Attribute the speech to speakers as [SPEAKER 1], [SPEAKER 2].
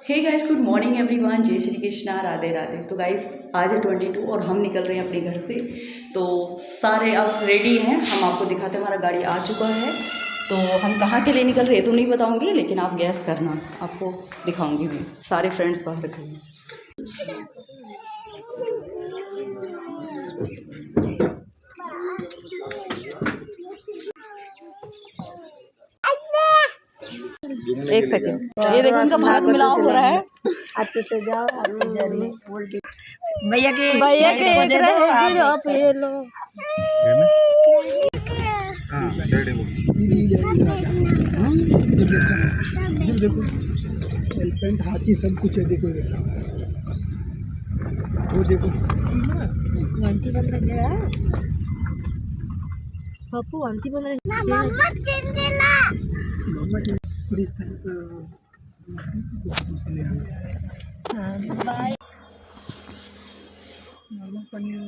[SPEAKER 1] हे guys, good morning everyone. जय श्री कृष्णा, राधे राधे। तो guys आज है 22 और हम निकल रहे हैं अपने घर से। तो सारे अब रेडी हैं, हम आपको दिखाते हैं। हमारा गाड़ी आ चुका है। तो हम कहाँ के लिए निकल रहे हैं तो नहीं बताऊंगी, लेकिन आप गैस करना, आपको दिखाऊंगी मैं। सारे फ्रेंड्स बाहर रखे हैं। एक सेकंड, ये देखो इनका भारत मिलाप हो रहा है।
[SPEAKER 2] अच्छे से जाओ। भैया के एक रहे आप ये लो।
[SPEAKER 3] देखो एलिफेंट, हाथी, सब कुछ है। देखो वो देखो
[SPEAKER 2] वांती बन रहा है पप्पू, वांती बन रही है। मम्मा चिंदेला
[SPEAKER 3] मामा जी पूरी
[SPEAKER 2] बाय।
[SPEAKER 3] मामा पनीर